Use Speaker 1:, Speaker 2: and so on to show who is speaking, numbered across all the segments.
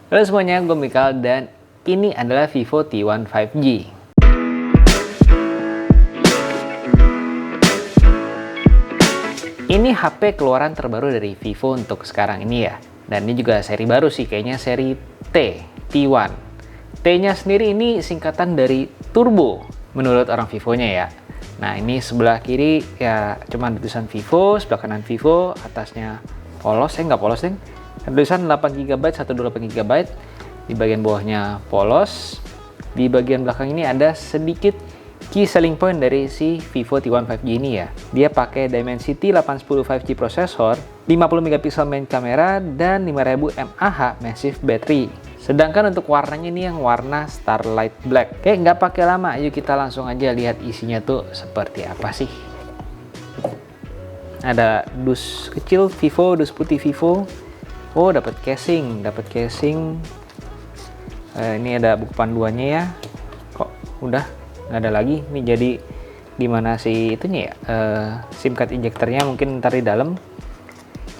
Speaker 1: Halo semuanya, gue Mikal dan ini adalah Vivo T1 5G. Ini HP keluaran terbaru dari Vivo untuk sekarang ini ya. Dan ini juga seri baru sih, kayaknya seri T1. T-nya sendiri ini singkatan dari Turbo menurut orang Vivonya ya. Nah ini sebelah kiri ya cuma tulisan Vivo, sebelah kanan Vivo, atasnya polos, nggak polos deh. Tulisan 8GB, 128GB, di bagian bawahnya polos. Di bagian belakang ini ada sedikit key selling point dari si Vivo T1 5G ini ya. Dia pakai Dimensity 810 5G prosesor, 50MP main kamera, dan 5000 mAh massive battery. Sedangkan untuk warnanya ini yang warna Starlight Black. Oke, nggak pakai lama, yuk kita langsung aja lihat isinya tuh seperti apa sih. Ada dus kecil Vivo, dus putih Vivo. Oh, dapat casing. Ini ada buku panduannya ya. Kok udah nggak ada lagi? Ini jadi dimana sih itunya ya? SIM card injektornya mungkin ntar di dalam.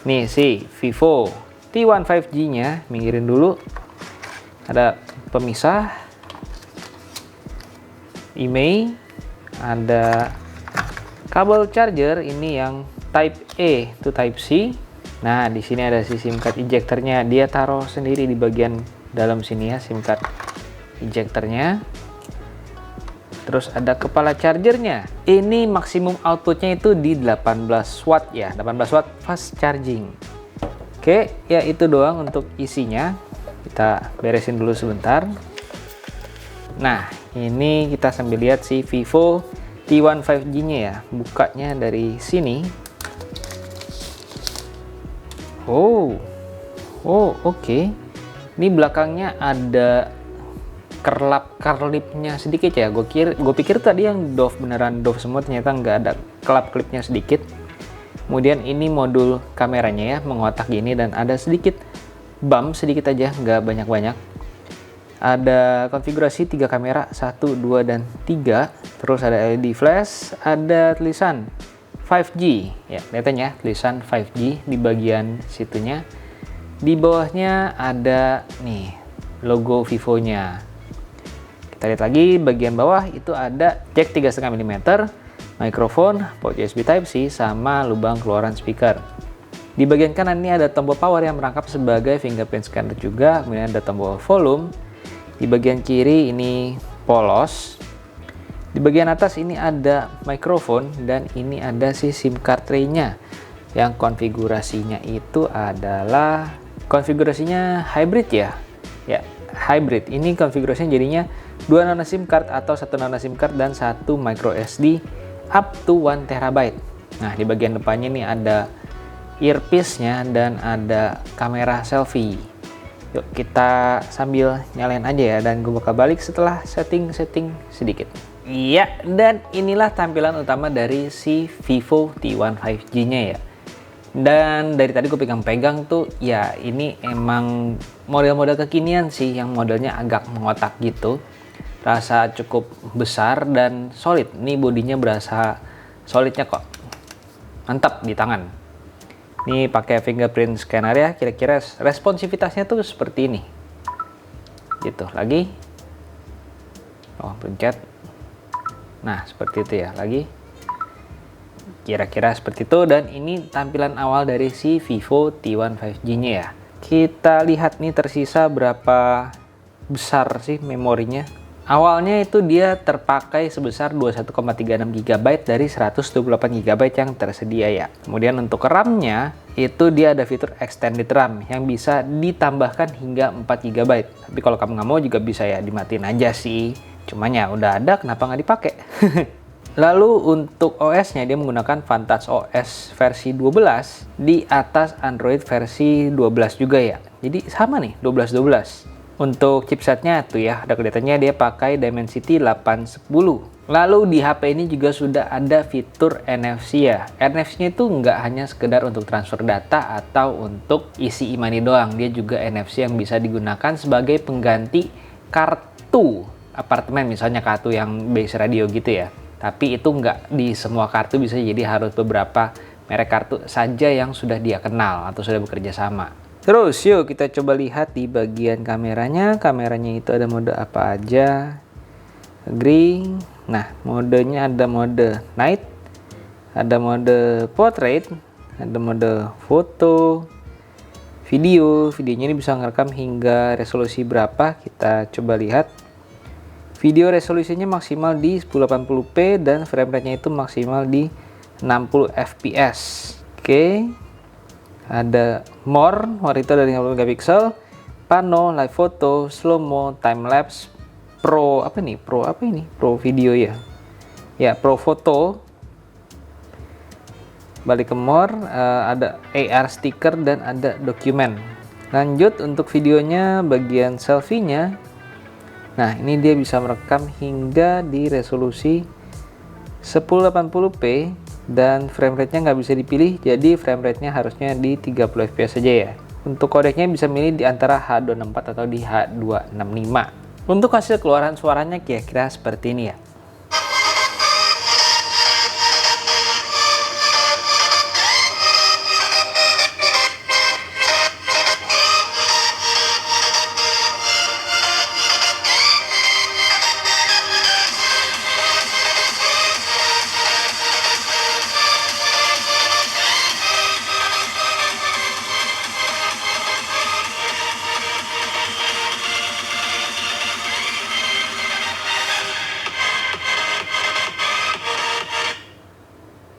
Speaker 1: Nih si Vivo T1 5G-nya, minggirin dulu. Ada pemisah, IMEI, ada kabel charger ini yang Type A to Type C. Nah, di sini ada si SIM card injektornya. Dia taruh sendiri di bagian dalam sini ya, SIM card injektornya. Terus ada kepala chargernya. Ini maksimum outputnya itu di 18 watt ya, 18 watt fast charging. Oke, ya itu doang untuk isinya. Kita beresin dulu sebentar. Nah, ini kita sambil lihat si Vivo T1 5G-nya ya. Bukanya dari sini. Oh, oke. Ini belakangnya ada kerlip-kerlipnya sedikit ya. Gue pikir tadi yang doff beneran doff semua, ternyata nggak ada kelap-kelipnya sedikit. Kemudian ini modul kameranya ya, mengotak gini, dan ada sedikit bump sedikit aja, nggak banyak-banyak. Ada konfigurasi 3 kamera, 1, 2, dan 3. Terus ada LED flash, ada tulisan 5G ya, kelihatan ya tulisan 5G di bagian situnya. Di bawahnya ada nih logo Vivonya. Kita lihat lagi bagian bawah itu ada jack 3,5 mm, mikrofon, port USB Type-C, sama lubang keluaran speaker. Di bagian kanan ini ada tombol power yang merangkap sebagai fingerprint scanner juga, kemudian ada tombol volume. Di bagian kiri ini polos. Di bagian atas ini ada mikrofon, dan ini ada si SIM card tray-nya yang konfigurasinya itu adalah konfigurasinya hybrid ya. Ya, hybrid. Ini konfigurasinya jadinya 2 nano SIM card atau 1 nano SIM card dan 1 micro SD up to 1 TB. Nah, di bagian depannya ini ada earpiece-nya dan ada kamera selfie. Yuk kita sambil nyalain aja ya, dan gue bakal balik setelah setting sedikit. Iya, dan inilah tampilan utama dari si Vivo T1 5G-nya ya. Dan dari tadi gue pegang-pegang tuh ya, ini emang model-model kekinian sih, yang modelnya agak mengotak gitu. Rasa cukup besar dan solid. Ini bodinya berasa solidnya kok. Mantap di tangan. Ini pakai fingerprint scanner ya, kira-kira responsivitasnya tuh seperti ini. Gitu, lagi. Oh, pencet. Nah, seperti itu ya, lagi. Kira-kira seperti itu, dan ini tampilan awal dari si Vivo T1 5G-nya ya. Kita lihat nih tersisa berapa besar sih memorinya. Awalnya itu dia terpakai sebesar 21,36GB dari 128GB yang tersedia ya. Kemudian untuk RAM-nya itu dia ada fitur extended RAM yang bisa ditambahkan hingga 4GB. Tapi kalau kamu nggak mau juga bisa ya, dimatiin aja sih. Cuman ya udah ada, kenapa nggak dipakai? Lalu untuk OS-nya dia menggunakan Vantage OS versi 12 di atas Android versi 12 juga ya. Jadi sama nih, 12. Untuk chipsetnya tuh ya, ada kelihatannya dia pakai Dimensity 810. Lalu di HP ini juga sudah ada fitur NFC ya. NFC-nya itu nggak hanya sekedar untuk transfer data atau untuk isi e-money doang. Dia juga NFC yang bisa digunakan sebagai pengganti kartu apartemen, misalnya kartu yang base radio gitu ya. Tapi itu nggak di semua kartu bisa, jadi harus beberapa merek kartu saja yang sudah dia kenal atau sudah bekerja sama. Terus yuk kita coba lihat di bagian kameranya. Kameranya itu ada mode apa aja. Agree. Nah, modenya ada mode night, ada mode portrait, ada mode foto, video. Videonya ini bisa ngerekam hingga resolusi berapa. Kita coba lihat. Video resolusinya maksimal di 1080p dan frame rate-nya itu maksimal di 60 fps. Oke. Ada more itu ada 50 megapiksel, pano, live photo, slow mo, time lapse, pro apa nih? Pro video ya. Ya, pro foto. Balik ke more, ada AR sticker dan ada dokumen. Lanjut untuk videonya bagian selfie-nya. Nah, ini dia bisa merekam hingga di resolusi 1080p dan frame rate-nya nggak bisa dipilih, jadi frame rate-nya harusnya di 30 fps saja ya. Untuk kodeknya bisa milih di antara H264 atau di H265. Untuk hasil keluaran suaranya kira-kira seperti ini ya.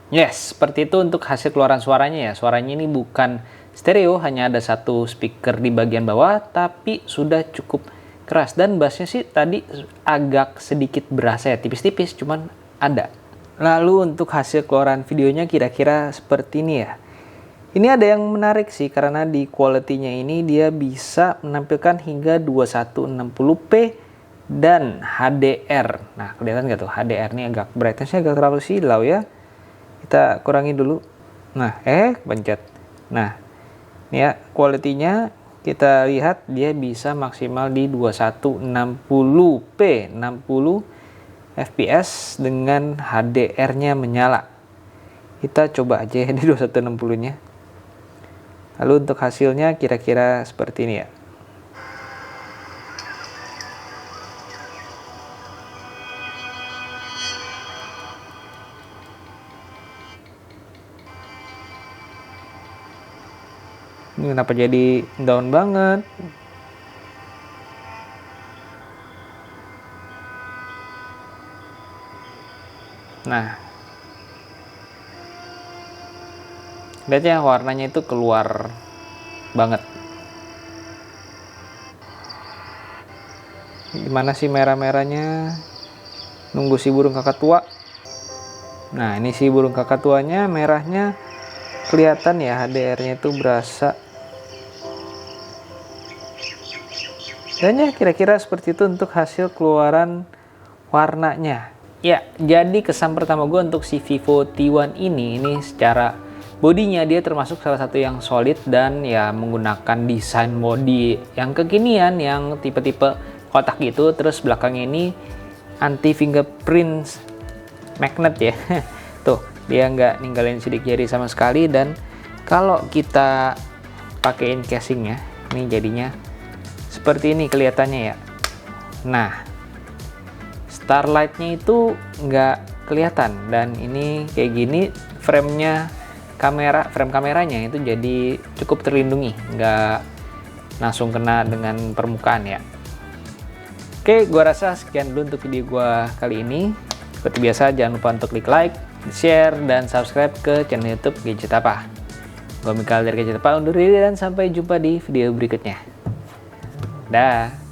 Speaker 1: Yes, seperti itu untuk hasil keluaran suaranya ya. Suaranya ini bukan stereo, hanya ada satu speaker di bagian bawah, tapi sudah cukup keras. Dan bassnya sih tadi agak sedikit berasa ya, tipis-tipis, cuman ada. Lalu untuk hasil keluaran videonya kira-kira seperti ini ya. Ini ada yang menarik sih, karena di quality-nya ini dia bisa menampilkan hingga 2160p dan HDR. Nah, kelihatan nggak tuh? HDR ini agak brightness-nya agak terlalu silau ya. Kita kurangi dulu. Nah, pencet. Nah, ini ya quality-nya kita lihat dia bisa maksimal di 2160p, 60 fps dengan HDR-nya menyala. Kita coba aja di 2160-nya. Lalu untuk hasilnya kira-kira seperti ini ya. Ini kenapa jadi down banget? Nah, lihat ya warnanya itu keluar banget. Gimana sih merah-merahnya? Nunggu si burung kakak tua. Nah, ini si burung kakak tuanya merahnya kelihatan ya, HDR-nya itu berasa. Dan ya kira-kira seperti itu untuk hasil keluaran warnanya. Ya, jadi kesan pertama gue untuk si Vivo T1 ini secara bodinya dia termasuk salah satu yang solid dan ya menggunakan desain body yang kekinian, yang tipe-tipe kotak gitu. Terus belakangnya ini anti fingerprint magnet ya. Tuh, dia nggak ninggalin sidik jari sama sekali. Dan kalau kita pakein casingnya, ini jadinya seperti ini kelihatannya ya. Nah, starlightnya itu nggak kelihatan, dan ini kayak gini frame kameranya itu jadi cukup terlindungi, nggak langsung kena dengan permukaan ya. Oke, gua rasa sekian dulu untuk video gua kali ini. Seperti biasa jangan lupa untuk klik like, share, dan subscribe ke channel YouTube Gadget Apa. Gua Mikael dari Gadget Apa undur diri dan sampai jumpa di video berikutnya. Dah.